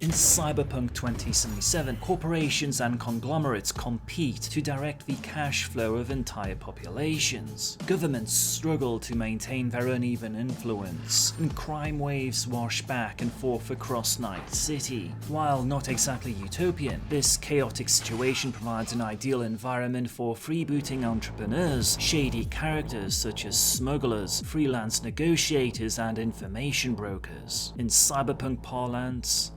In Cyberpunk 2077, corporations and conglomerates compete to direct the cash flow of entire populations. Governments struggle to maintain their uneven influence, and crime waves wash back and forth across Night City. While not exactly utopian, this chaotic situation provides an ideal environment for freebooting entrepreneurs, shady characters such as smugglers, freelance negotiators, and information brokers. In cyberpunk parlance,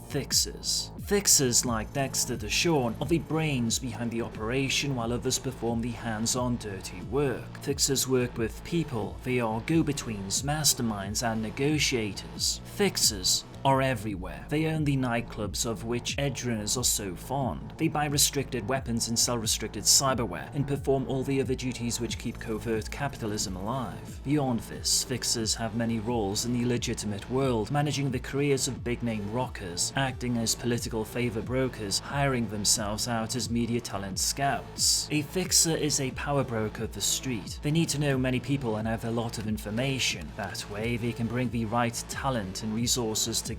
fixers. Fixers like Dexter DeShawn are the brains behind the operation while others perform the hands-on dirty work. Fixers work with people, they are go-betweens, masterminds, and negotiators. Fixers are everywhere. They own the nightclubs of which Edgerunners are so fond. They buy restricted weapons and sell restricted cyberware, and perform all the other duties which keep covert capitalism alive. Beyond this, fixers have many roles in the legitimate world, managing the careers of big-name rockers, acting as political favor brokers, hiring themselves out as media talent scouts. A fixer is a power broker of the street. They need to know many people and have a lot of information. That way they can bring the right talent and resources together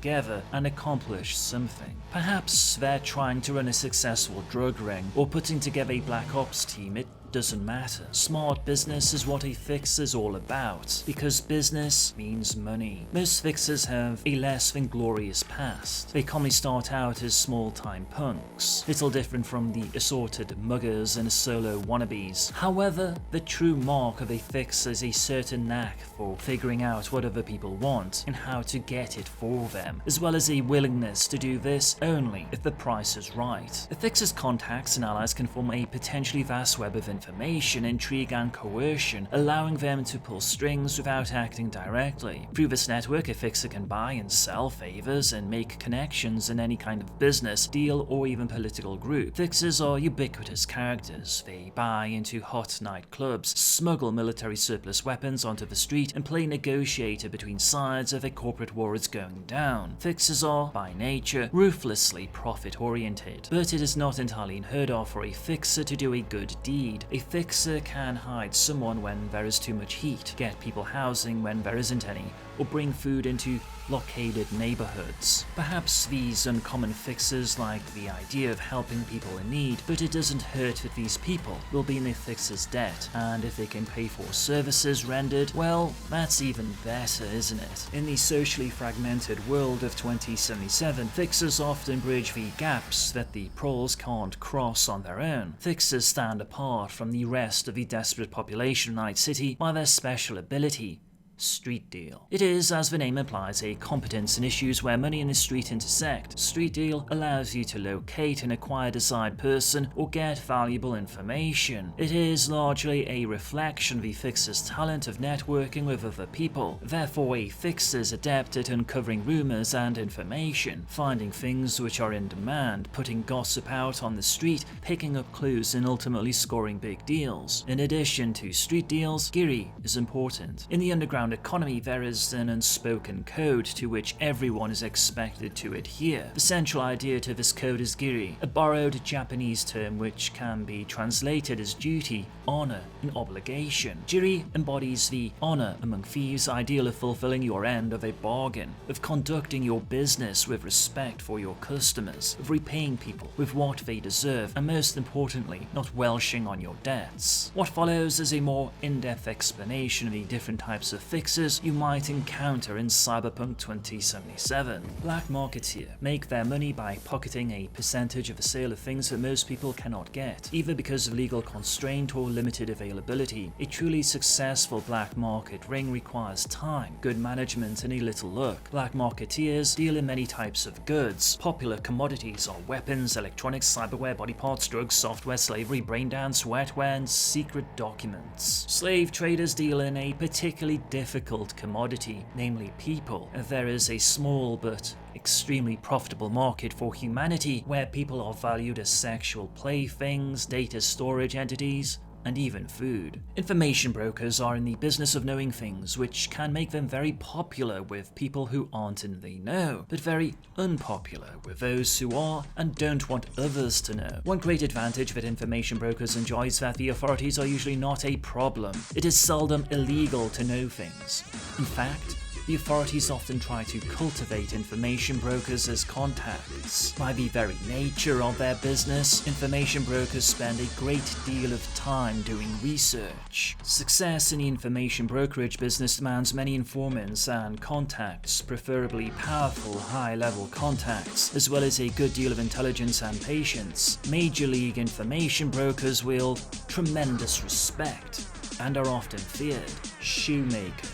and accomplish something. Perhaps they're trying to run a successful drug ring or putting together a black ops team. It doesn't matter. Smart business is what a fixer's all about, because business means money. Most fixers have a less than glorious past. They commonly start out as small-time punks, little different from the assorted muggers and solo wannabes. However, the true mark of a fixer is a certain knack for figuring out what other people want and how to get it for them, as well as a willingness to do this only if the price is right. A fixer's contacts and allies can form a potentially vast web of information, intrigue, and coercion, allowing them to pull strings without acting directly. Through this network, a fixer can buy and sell favors and make connections in any kind of business, deal, or even political group. Fixers are ubiquitous characters. They buy into hot nightclubs, smuggle military surplus weapons onto the street, and play negotiator between sides if a corporate war is going down. Fixers are, by nature, ruthlessly profit-oriented, but it is not entirely unheard of for a fixer to do a good deed. A fixer can hide someone when there is too much heat, get people housing when there isn't any, or bring food into blockaded neighborhoods. Perhaps these uncommon fixers like the idea of helping people in need, but it doesn't hurt that these people will be in the fixer's debt, and if they can pay for services rendered, well, that's even better, isn't it? In the socially fragmented world of 2077, fixers often bridge the gaps that the proles can't cross on their own. Fixers stand apart from the rest of the desperate population of Night City by their special ability: street deal. It is, as the name implies, a competence in issues where money and the street intersect. Street deal allows you to locate and acquire desired person or get valuable information. It is largely a reflection of the fixer's talent of networking with other people. Therefore, a fixer's adept at uncovering rumors and information, finding things which are in demand, putting gossip out on the street, picking up clues, and ultimately scoring big deals. In addition to street deals, Giri is important. In the underground economy, there is an unspoken code to which everyone is expected to adhere. The central idea to this code is Giri, a borrowed Japanese term which can be translated as duty, honor, and obligation. Giri embodies the honor among thieves ideal of fulfilling your end of a bargain, of conducting your business with respect for your customers, of repaying people with what they deserve, and most importantly, not welshing on your debts. What follows is a more in-depth explanation of the different types of fixers you might encounter in Cyberpunk 2077. Black marketeer make their money by pocketing a percentage of the sale of things that most people cannot get, either because of legal constraint or limited availability. A truly successful black market ring requires time, good management, and a little luck. Black marketeers deal in many types of goods. Popular commodities are weapons, electronics, cyberware, body parts, drugs, software, slavery, brain dance, wetware, and secret documents. Slave traders deal in a particularly difficult commodity, namely people. There is a small but extremely profitable market for humanity where people are valued as sexual playthings, data storage entities, and even food. Information brokers are in the business of knowing things, which can make them very popular with people who aren't in the know, but very unpopular with those who are and don't want others to know. One great advantage that information brokers enjoy is that the authorities are usually not a problem. It is seldom illegal to know things. In fact, the authorities often try to cultivate information brokers as contacts. By the very nature of their business, information brokers spend a great deal of time doing research. Success in the information brokerage business demands many informants and contacts, preferably powerful, high-level contacts, as well as a good deal of intelligence and patience. Major league information brokers wield tremendous respect and are often feared. Shoemaker.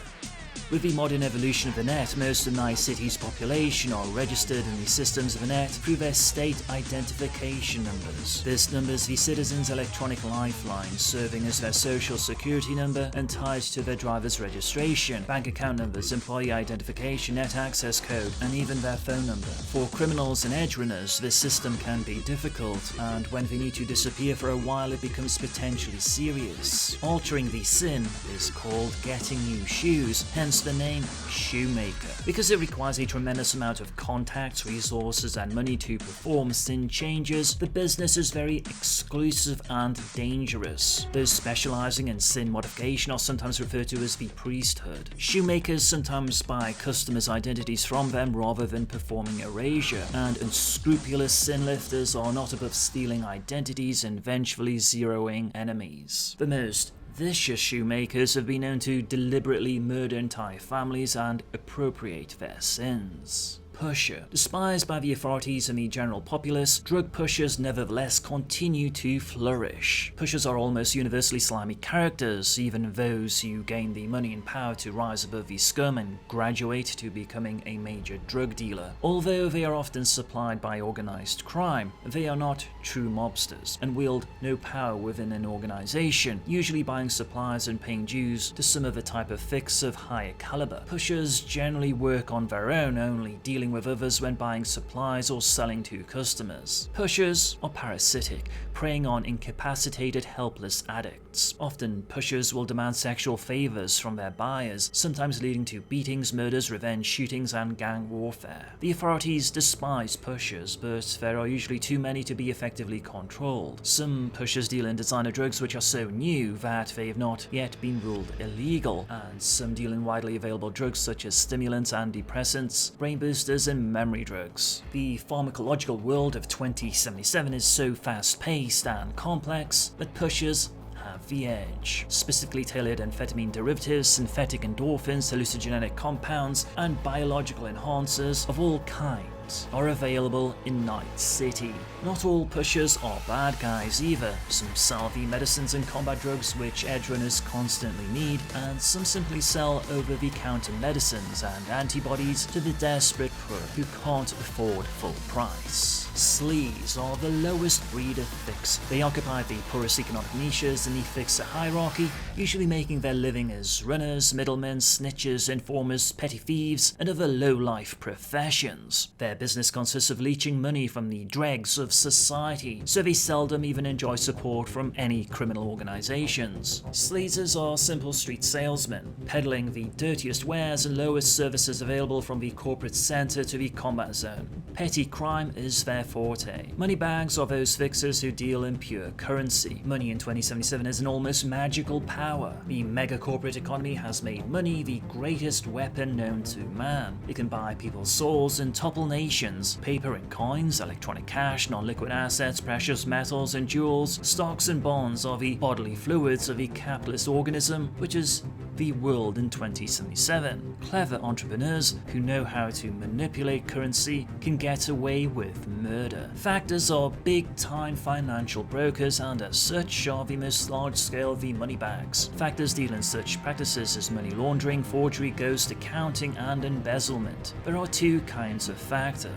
With the modern evolution of the net, most of Nice City's population are registered in the systems of the net through their state identification numbers. This number is the citizen's electronic lifeline, serving as their social security number and tied to their driver's registration, bank account numbers, employee identification, net access code, and even their phone number. For criminals and edgerunners, this system can be difficult, and when they need to disappear for a while, it becomes potentially serious. Altering the sin is called getting new shoes, hence the name Shoemaker. Because it requires a tremendous amount of contacts, resources, and money to perform sin changes, the business is very exclusive and dangerous. Those specializing in sin modification are sometimes referred to as the priesthood. Shoemakers sometimes buy customers' identities from them rather than performing erasure, and unscrupulous sin lifters are not above stealing identities and vengefully zeroing enemies. The most vicious shoemakers have been known to deliberately murder entire families and appropriate their sins. Pusher. Despised by the authorities and the general populace, drug pushers nevertheless continue to flourish. Pushers are almost universally slimy characters, even those who gain the money and power to rise above the scum and graduate to becoming a major drug dealer. Although they are often supplied by organized crime, they are not true mobsters and wield no power within an organization, usually buying supplies and paying dues to some other type of fix of higher caliber. Pushers generally work on their own, only dealing with others when buying supplies or selling to customers. Pushers are parasitic, preying on incapacitated, helpless addicts. Often, pushers will demand sexual favors from their buyers, sometimes leading to beatings, murders, revenge shootings, and gang warfare. The authorities despise pushers, but there are usually too many to be effectively controlled. Some pushers deal in designer drugs which are so new that they have not yet been ruled illegal, and some deal in widely available drugs such as stimulants and depressants, brain boosters, and memory drugs. The pharmacological world of 2077 is so fast-paced and complex that pushers have the edge. Specifically tailored amphetamine derivatives, synthetic endorphins, hallucinogenic compounds, and biological enhancers of all kinds are available in Night City. Not all pushers are bad guys either. Some sell the medicines and combat drugs which edgerunners constantly need, and some simply sell over-the-counter medicines and antibodies to the desperate poor who can't afford full price. Sleaze are the lowest breed of fixer. They occupy the poorest economic niches in the fixer hierarchy, usually making their living as runners, middlemen, snitches, informers, petty thieves, and other low-life professions. Their business consists of leeching money from the dregs of society, so they seldom even enjoy support from any criminal organizations. Sleazers are simple street salesmen, peddling the dirtiest wares and lowest services available from the corporate center to the combat zone. Petty crime is their forte. Moneybags are those fixers who deal in pure currency. Money in 2077 is an almost magical power. The mega corporate economy has made money the greatest weapon known to man. It can buy people's souls and topple nations. Paper and coins, electronic cash, non-liquid assets, precious metals and jewels, stocks and bonds are the bodily fluids of the capitalist organism, which is the world in 2077. Clever entrepreneurs who know how to manipulate currency can get away with murder. Factors are big-time financial brokers and as such are the most large-scale of the moneybags. Factors deal in such practices as money laundering, forgery, ghost accounting, and embezzlement. There are two kinds of factor: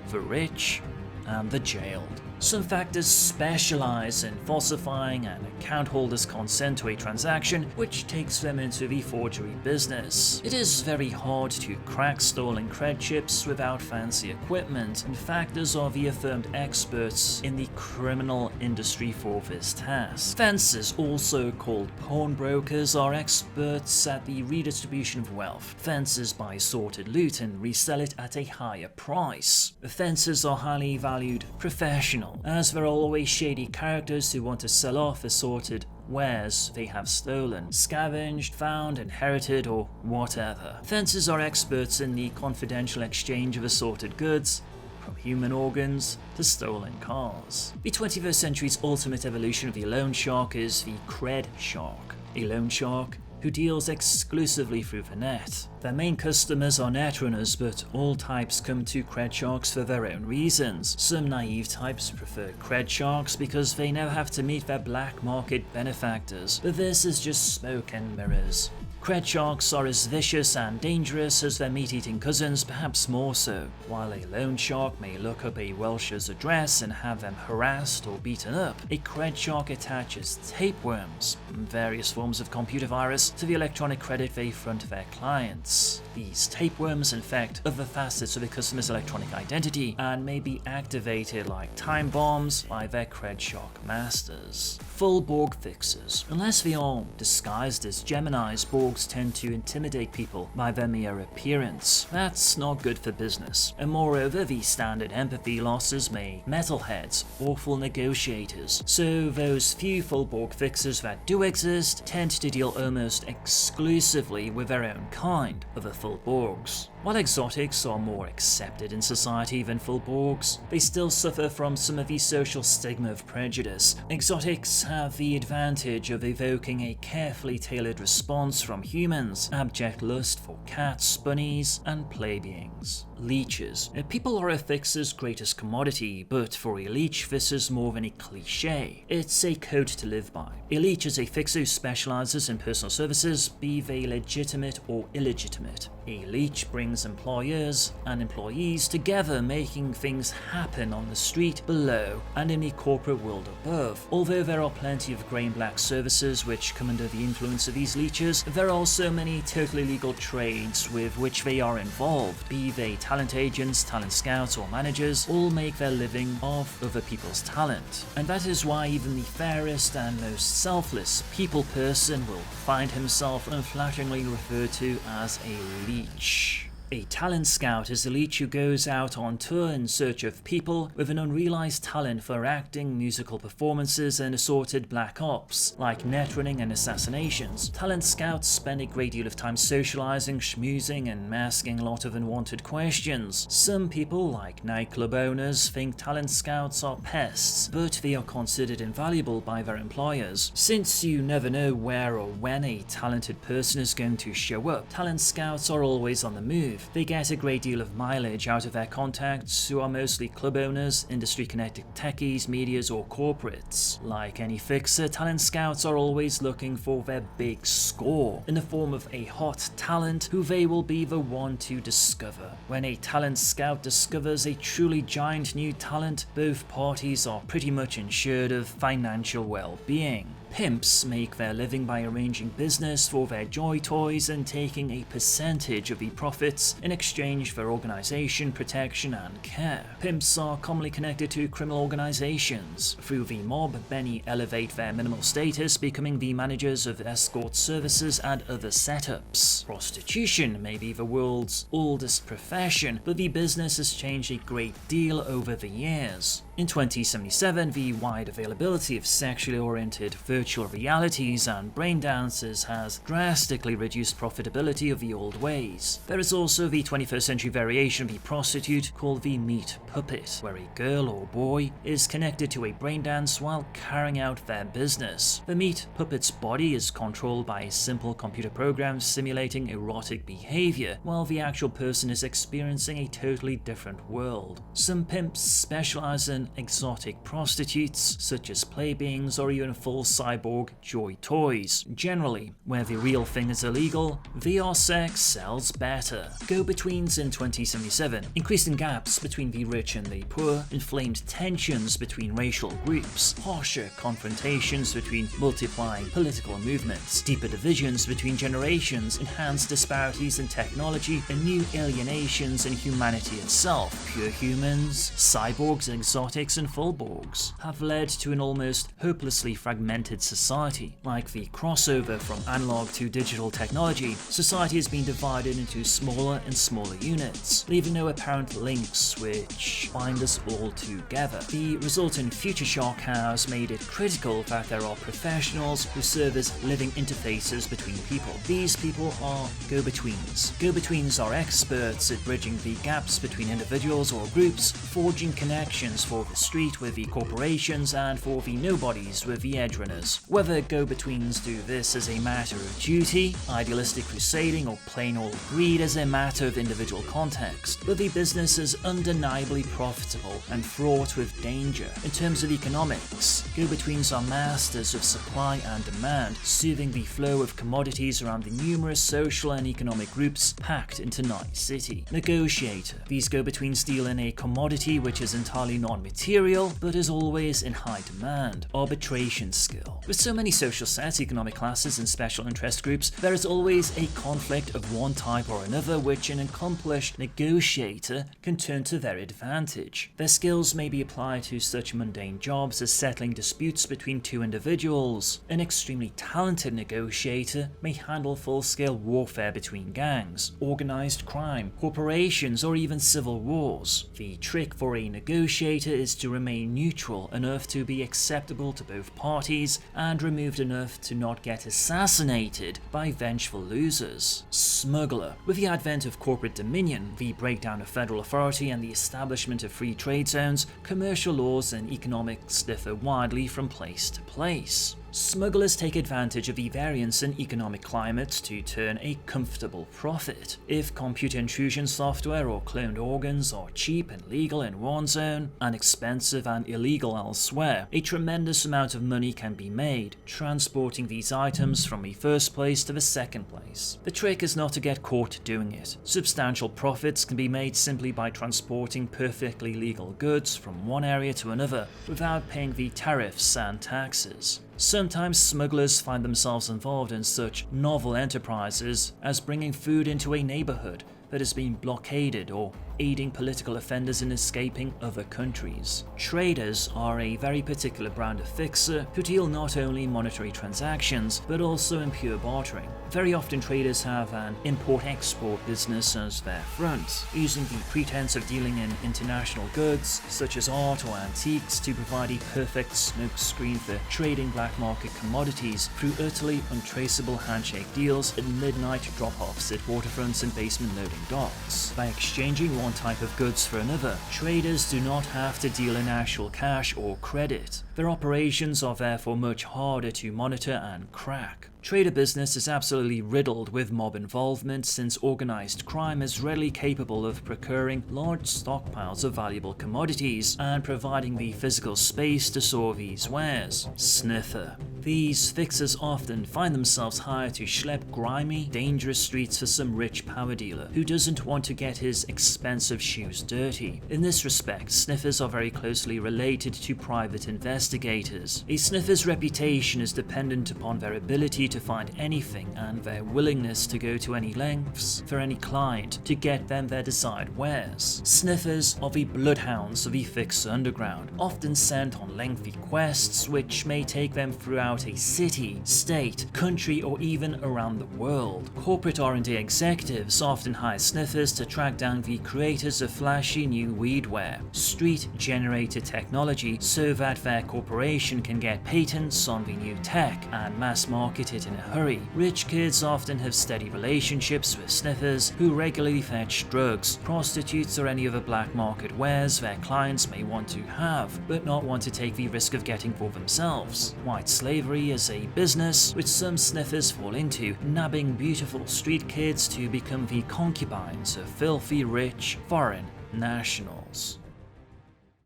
the rich and the jailed. Some factors specialize in falsifying an account holder's consent to a transaction, which takes them into the forgery business. It is very hard to crack stolen cred chips without fancy equipment, and factors are the affirmed experts in the criminal industry for this task. Fencers, also called pawnbrokers, are experts at the redistribution of wealth. Fencers buy sorted loot and resell it at a higher price. Fencers are highly valued professionals, as there are always shady characters who want to sell off assorted wares they have stolen, scavenged, found, inherited, or whatever. Fences are experts in the confidential exchange of assorted goods, from human organs to stolen cars. The 21st century's ultimate evolution of the loan shark is the cred shark, a loan shark who deals exclusively through the net. Their main customers are netrunners, but all types come to cred sharks for their own reasons. Some naive types prefer cred sharks because they never have to meet their black market benefactors, but this is just smoke and mirrors. Cred sharks are as vicious and dangerous as their meat-eating cousins, perhaps more so. While a loan shark may look up a Welsh's address and have them harassed or beaten up, a cred shark attaches tapeworms, various forms of computer virus, to the electronic credit they front their clients. These tapeworms infect other facets of a customer's electronic identity and may be activated like time bombs by their cred shark masters. Full Borg fixers. Unless they are disguised as Geminis, Borgs tend to intimidate people by their mere appearance. That's not good for business. And moreover, the standard empathy losses make metalheads awful negotiators. So those few full Borg fixers that do exist tend to deal almost exclusively with their own kind of a full Borgs. While exotics are more accepted in society than full Borgs, they still suffer from some of the social stigma of prejudice. Exotics have the advantage of evoking a carefully tailored response from humans, abject lust for cats, bunnies, and plebeians. Leeches. People are a fixer's greatest commodity, but for a leech this is more than a cliche. It's a code to live by. A leech is a fixer who specializes in personal services, be they legitimate or illegitimate. A leech brings employers and employees together, making things happen on the street below and in the corporate world above. Although there are plenty of grey and black services which come under the influence of these leeches, there are also many totally legal trades with which they are involved, be they talent agents, talent scouts, or managers. All make their living off other people's talent. And that is why even the fairest and most selfless people person will find himself unflatteringly referred to as a leech. A talent scout is a leech who goes out on tour in search of people with an unrealized talent for acting, musical performances, and assorted black ops, like netrunning and assassinations. Talent scouts spend a great deal of time socializing, schmoozing, and masking a lot of unwanted questions. Some people, like nightclub owners, think talent scouts are pests, but they are considered invaluable by their employers. Since you never know where or when a talented person is going to show up, talent scouts are always on the move. They get a great deal of mileage out of their contacts, who are mostly club owners, industry-connected techies, medias, or corporates. Like any fixer, talent scouts are always looking for their big score, in the form of a hot talent who they will be the one to discover. When a talent scout discovers a truly giant new talent, both parties are pretty much ensured of financial well-being. Pimps make their living by arranging business for their joy toys and taking a percentage of the profits in exchange for organization, protection, and care. Pimps are commonly connected to criminal organizations. Through the mob, many elevate their minimal status, becoming the managers of escort services and other setups. Prostitution may be the world's oldest profession, but the business has changed a great deal over the years. In 2077, the wide availability of sexually oriented virtual realities and brain dances has drastically reduced profitability of the old ways. There is also the 21st century variation of the prostitute called the meat puppet, where a girl or boy is connected to a brain dance while carrying out their business. The meat puppet's body is controlled by a simple computer program simulating erotic behavior, while the actual person is experiencing a totally different world. Some pimps specialize in exotic prostitutes, such as plebeians or even full cyborg joy toys. Generally, where the real thing is illegal, VR sex sells better. Go-betweens in 2077, increasing gaps between the rich and the poor, inflamed tensions between racial groups, harsher confrontations between multiplying political movements, deeper divisions between generations, enhanced disparities in technology, and new alienations in humanity itself. Pure humans, cyborgs, exotics, and full Borgs have led to an almost hopelessly fragmented fragmented society. Like the crossover from analog to digital technology, society has been divided into smaller and smaller units, leaving no apparent links which bind us all together. The resultant future shock has made it critical that there are professionals who serve as living interfaces between people. These people are go-betweens. Go-betweens are experts at bridging the gaps between individuals or groups, forging connections for the street with the corporations and for the nobodies with the Edgerunners. Whether go-betweens do this as a matter of duty, idealistic crusading, or plain old greed is a matter of individual context, but the business is undeniably profitable and fraught with danger. In terms of economics, go-betweens are masters of supply and demand, soothing the flow of commodities around the numerous social and economic groups packed into Night City. Negotiator. These go-betweens deal in a commodity which is entirely non-material, but is always in high demand. Arbitration skill. With so many social sets, economic classes, and special interest groups, there is always a conflict of one type or another which an accomplished negotiator can turn to their advantage. Their skills may be applied to such mundane jobs as settling disputes between two individuals. An extremely talented negotiator may handle full-scale warfare between gangs, organized crime, corporations, or even civil wars. The trick for a negotiator is to remain neutral enough to be acceptable to both parties and removed enough to not get assassinated by vengeful losers. Smuggler. With the advent of corporate dominion, the breakdown of federal authority, and the establishment of free trade zones, commercial laws and economics differ widely from place to place. Smugglers take advantage of the variance in economic climates to turn a comfortable profit. If computer intrusion software or cloned organs are cheap and legal in one zone and expensive and illegal elsewhere, a tremendous amount of money can be made transporting these items from the first place to the second place. The trick is not to get caught doing it. Substantial profits can be made simply by transporting perfectly legal goods from one area to another without paying the tariffs and taxes. Sometimes smugglers find themselves involved in such novel enterprises as bringing food into a neighborhood that has been blockaded or aiding political offenders in escaping other countries. Traders are a very particular brand of fixer who deal not only in monetary transactions but also in pure bartering. Very often traders have an import-export business as their front, using the pretense of dealing in international goods such as art or antiques to provide a perfect smokescreen for trading black market commodities through utterly untraceable handshake deals and midnight drop-offs at waterfronts and basement loading docks. By exchanging one type of goods for another, traders do not have to deal in actual cash or credit. Their operations are therefore much harder to monitor and crack. Trader business is absolutely riddled with mob involvement since organized crime is readily capable of procuring large stockpiles of valuable commodities and providing the physical space to store these wares. Sniffer. These fixers often find themselves hired to schlep grimy, dangerous streets for some rich power dealer who doesn't want to get his expensive shoes dirty. In this respect, sniffers are very closely related to private investigators. A sniffer's reputation is dependent upon their ability to find anything and their willingness to go to any lengths for any client to get them their desired wares. Sniffers are the bloodhounds of the fixer underground, often sent on lengthy quests which may take them throughout a city, state, country, or even around the world. Corporate R&D executives often hire sniffers to track down the creators of flashy new weedware, street-generated technology, so that their corporation can get patents on the new tech and mass market it in a hurry. Rich kids often have steady relationships with sniffers who regularly fetch drugs, prostitutes, or any other black market wares their clients may want to have, but not want to take the risk of getting for themselves. White slavery is a business which some sniffers fall into, nabbing beautiful street kids to become the concubines of filthy rich foreign nationals.